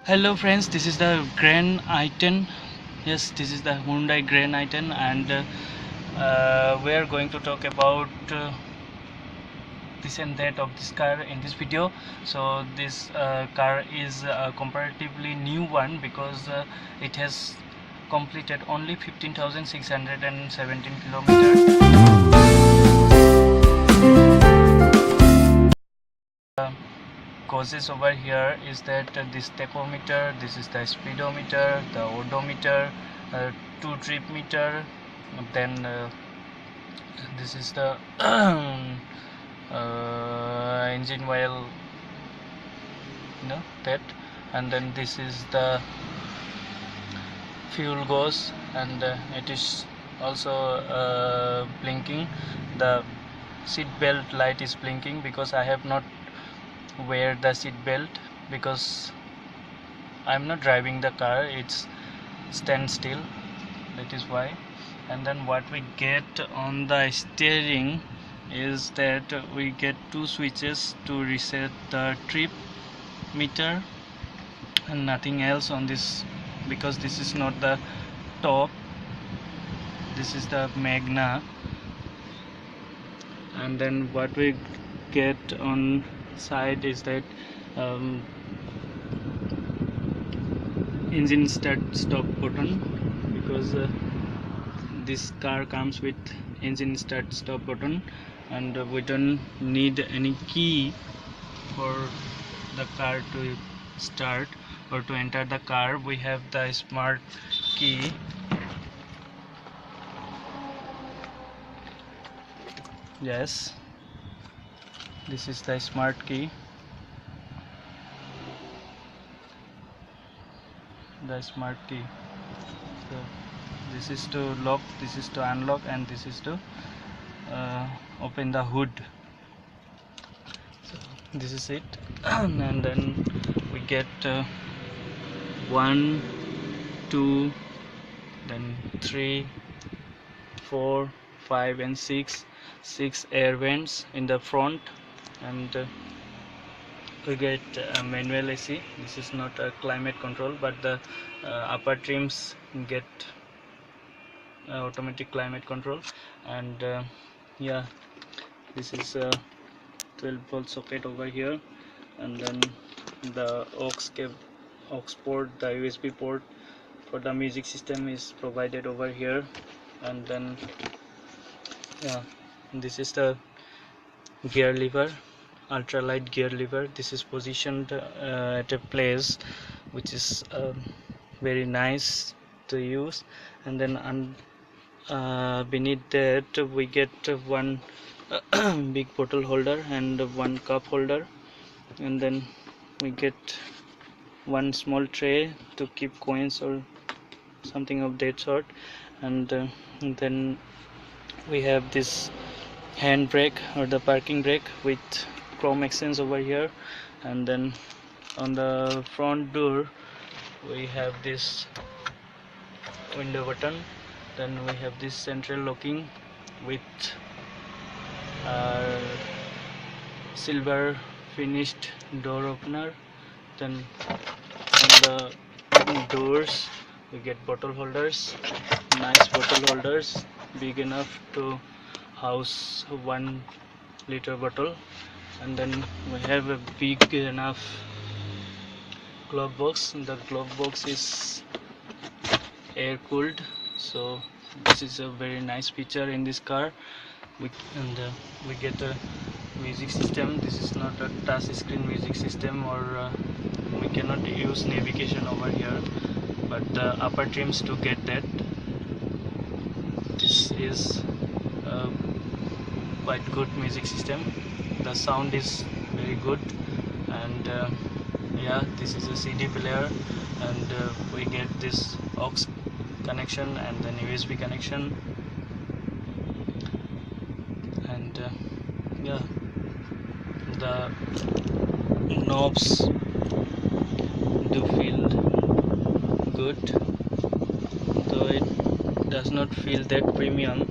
Hello friends, this is the Grand i10. Yes, this is the Hyundai Grand i10, and we are going to talk about this and that of this car in this video. So this car is a comparatively new one because it has completed only 15,617 kilometers. Causes over here is that this tachometer, this is the speedometer, the odometer, 2 trip meter, then this is the engine oil, that, and then this is the fuel gauge, and it is also blinking. The seat belt light is blinking because I have not wear the seat belt because I'm not driving the car, it's stand still, that is why. And then what we get on the steering is that we get two switches to reset the trip meter and nothing else on this, because this is not the top, this is the Magna. And then what we get on side is that engine start stop button, because this car comes with engine start stop button, and we don't need any key for the car to start or to enter the car. We have the smart key. Yes, this is the smart key, so this is to lock, this is to unlock, and this is to open the hood. So this is it. And then we get 1, 2, then 3, 4, 5 and 6 air vents in the front, and we get manual AC. This is not a climate control, but the upper trims get automatic climate control. And yeah, this is a 12-volt socket over here, and then the aux port, the USB port for the music system is provided over here. And then yeah, this is the gear lever, ultralight gear lever. This is positioned at a place which is very nice to use. And then beneath that we get one big bottle holder and one cup holder, and then we get one small tray to keep coins or something of that sort. And then we have this handbrake or the parking brake with chrome accents over here. And then on the front door we have this window button, then we have this central locking with silver finished door opener. Then on the doors we get bottle holders, nice bottle holders, big enough to house 1 liter bottle. And then we have a big enough glove box. The glove box is air cooled, so this is a very nice feature in this car. And we get a music system. This is not a touch screen music system, or we cannot use navigation over here, but the upper trims to get that. This is a quite good music system, the sound is very good. And yeah, this is a CD player, and we get this aux connection and then USB connection. And yeah, the knobs do feel good, though it does not feel that premium,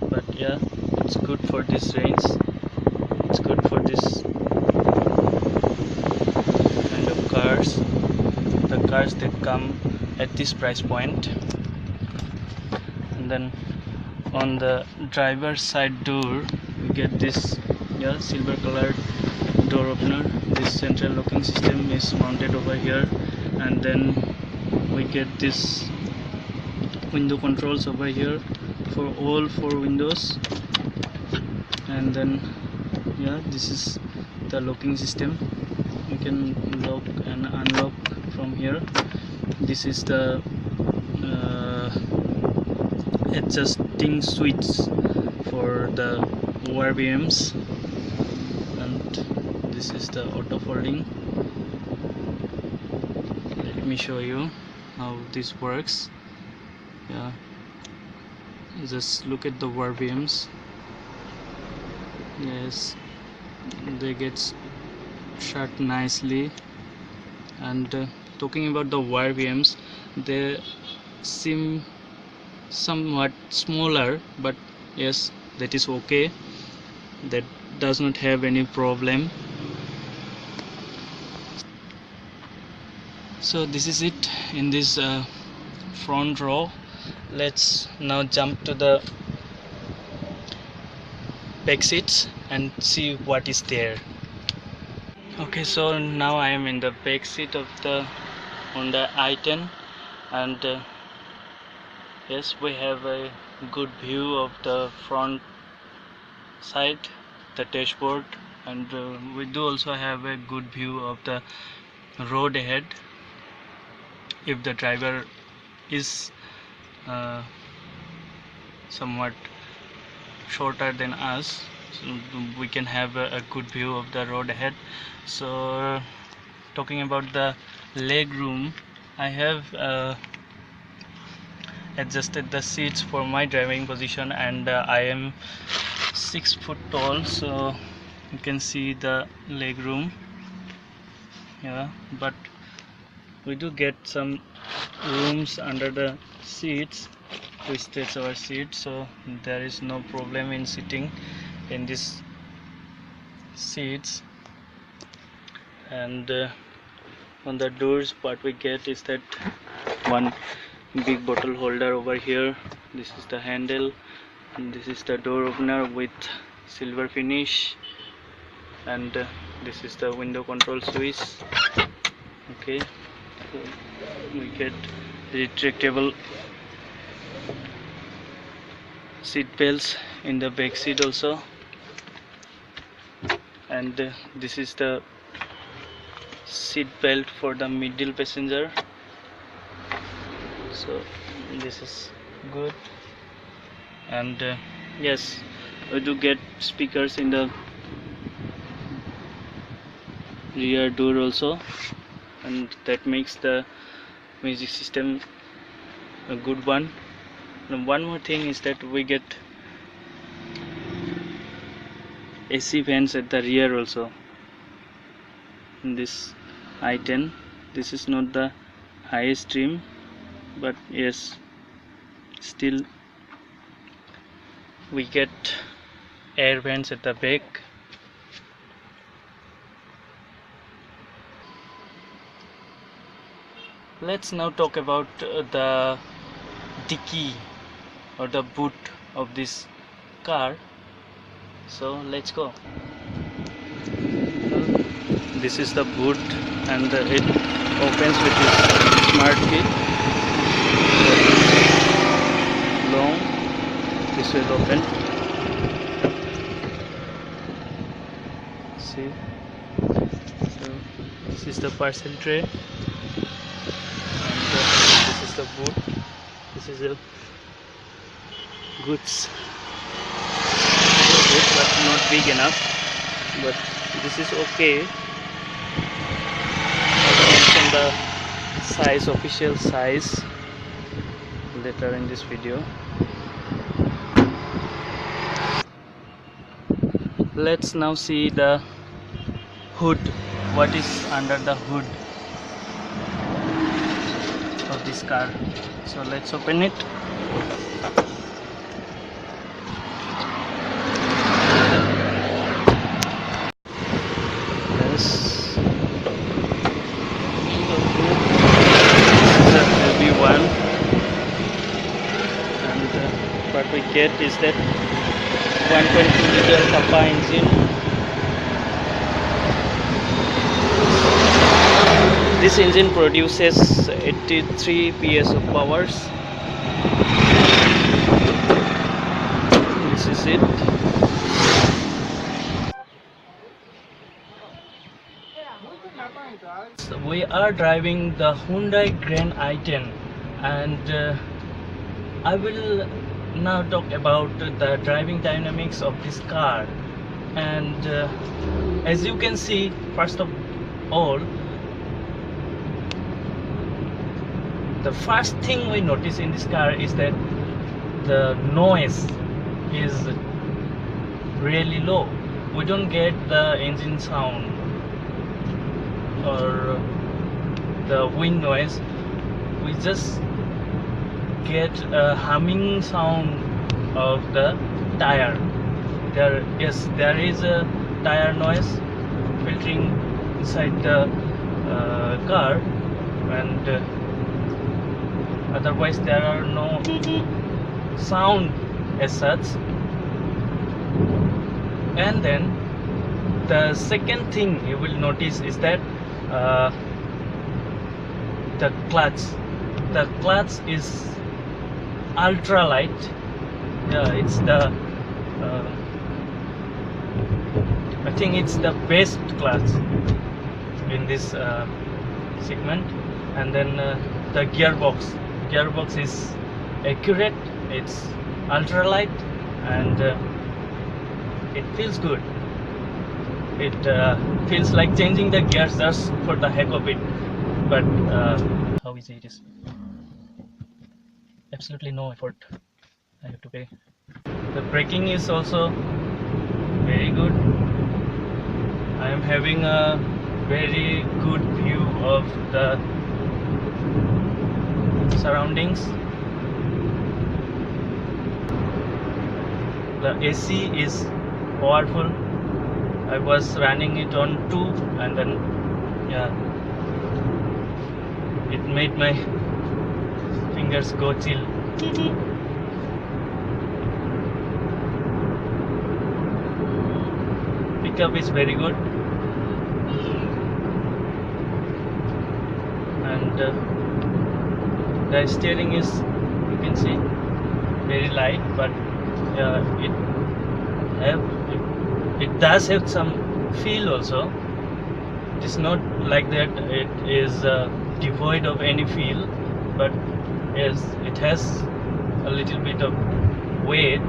but yeah, it's good for this range, it's good for this kind of cars. The cars that come at this price point. And then on the driver's side door we get this silver colored door opener. This central locking system is mounted over here, and then we get this window controls over here for all 4 windows. And then this is the locking system. You can lock and unlock from here. This is the adjusting switch for the ORVMs, and this is the auto folding. Let me show you how this works. Just look at the ORVMs. Yes, they get shut nicely. And talking about the ORVMs, they seem somewhat smaller, but yes, that is okay. That does not have any problem. So this is it in this front row. Let's now jump to the back seats and see what is there. Okay, so now I am in the back seat of the Hyundai i10, and yes, we have a good view of the front side, the dashboard, and we do also have a good view of the road ahead. If the driver is somewhat shorter than us, so we can have a good view of the road ahead. So talking about the leg room, I have adjusted the seats for my driving position, and I am 6 foot tall, so you can see the leg room. But we do get some rooms under the seats to stretch our seat, so there is no problem in sitting in these seats. And on the doors, what we get is that one big bottle holder over here. This is the handle, and this is the door opener with silver finish, and this is the window control switch. Okay, so we get retractable seat belts in the back seat also, and this is the seat belt for the middle passenger. So this is good. And yes, we do get speakers in the rear door also, and that makes the music system a good one. And one more thing is that we get AC fans at the rear also in this i10. This is not the highest trim, but yes, still we get air vents at the back. Let's now talk about the dicky or the boot of this car. So let's go. This is the boot, and it opens with this smart key. Long, this will open. See, so this is the parcel tray, and this is the boot. This is a goods, but not big enough, but this is okay. I'll mention the size, official size, later in this video. Let's now see the hood. What is under the hood of this car? So let's open it. Yes. get is that 1.2 liter Kappa engine. This engine produces 83 PS of powers. This is it. So we are driving the Hyundai Grand i10, and I will now talk about the driving dynamics of this car. And as you can see, first of all, the first thing we notice in this car is that the noise is really low. We don't get the engine sound or the wind noise. We just get a humming sound of the tire. There is a tire noise filtering inside the car, and otherwise there are no sound as such. And then the second thing you will notice is that the clutch is ultra light. Yeah, it's the I think it's the best clutch in this segment. And then the gearbox is accurate, it's ultra light, and it feels good. It feels like changing the gears just for the heck of it, but how easy it is. Absolutely no effort I have to pay. The braking is also very good. I am having a very good view of the surroundings. The AC is powerful. I was running it on 2, and then yeah, it made my fingers go chill. Pickup is very good, and the steering is, you can see, very light, but it does have some feel also. It is not like that it is devoid of any feel, but yes, it has a little bit of weight.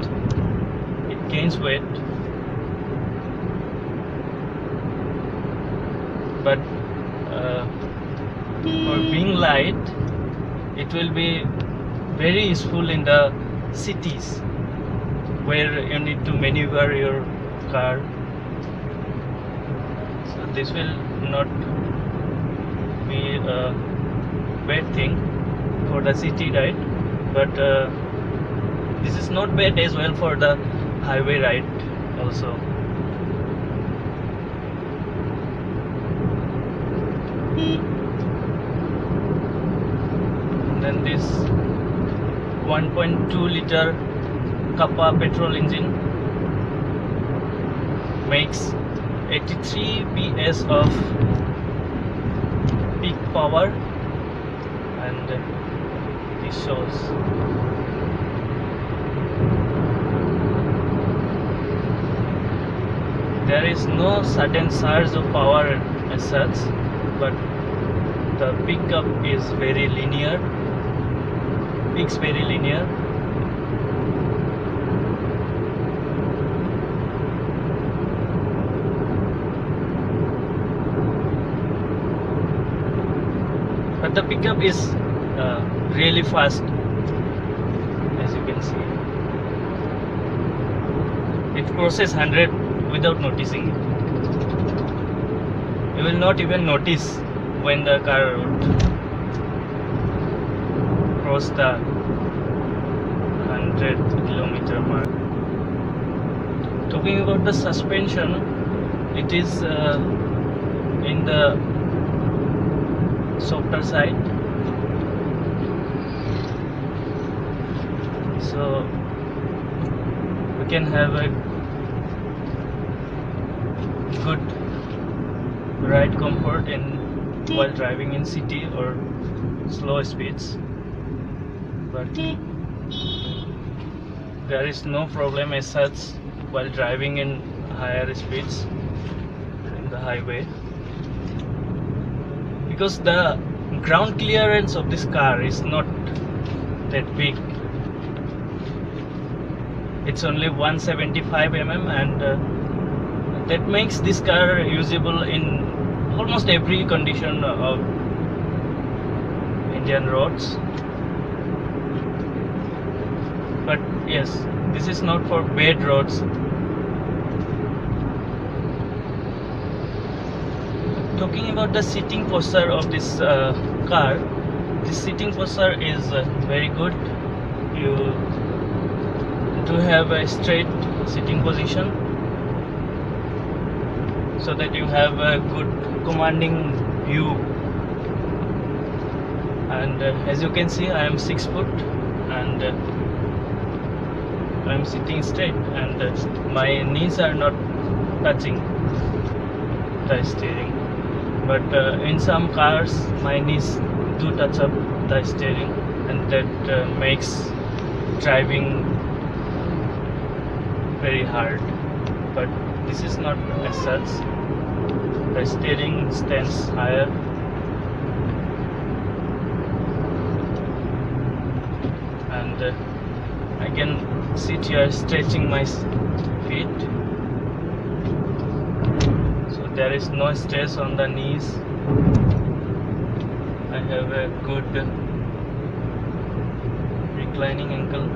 It gains weight, but for being light, it will be very useful in the cities where you need to maneuver your car. So this will not be a bad thing for the city ride, but this is not bad as well for the highway ride also. And then this 1.2 liter Kappa petrol engine makes 83 PS of peak power, and this shows. There is no sudden surge of power as such, but the pickup is very linear, peaks very linear. But the pickup is really fast, as you can see. It crosses 100 without noticing it. You will not even notice when the car would cross the 100-kilometer mark. Talking about the suspension, it is in the softer side, so can have a good ride comfort in while driving in city or slow speeds, but there is no problem as such while driving in higher speeds in the highway, because the ground clearance of this car is not that big. It's only 175 mm, and that makes this car usable in almost every condition of Indian roads. But yes, this is not for bad roads. Talking about the seating posture of this car, this seating posture is very good. You do have a straight sitting position, so that you have a good commanding view. And as you can see, I am 6 foot, and I am sitting straight, and my knees are not touching the steering. But in some cars, my knees do touch up the steering, and that makes driving very hard. But this is not as such. The steering stands higher, and I can sit here stretching my feet, so there is no stress on the knees. I have a good reclining angle.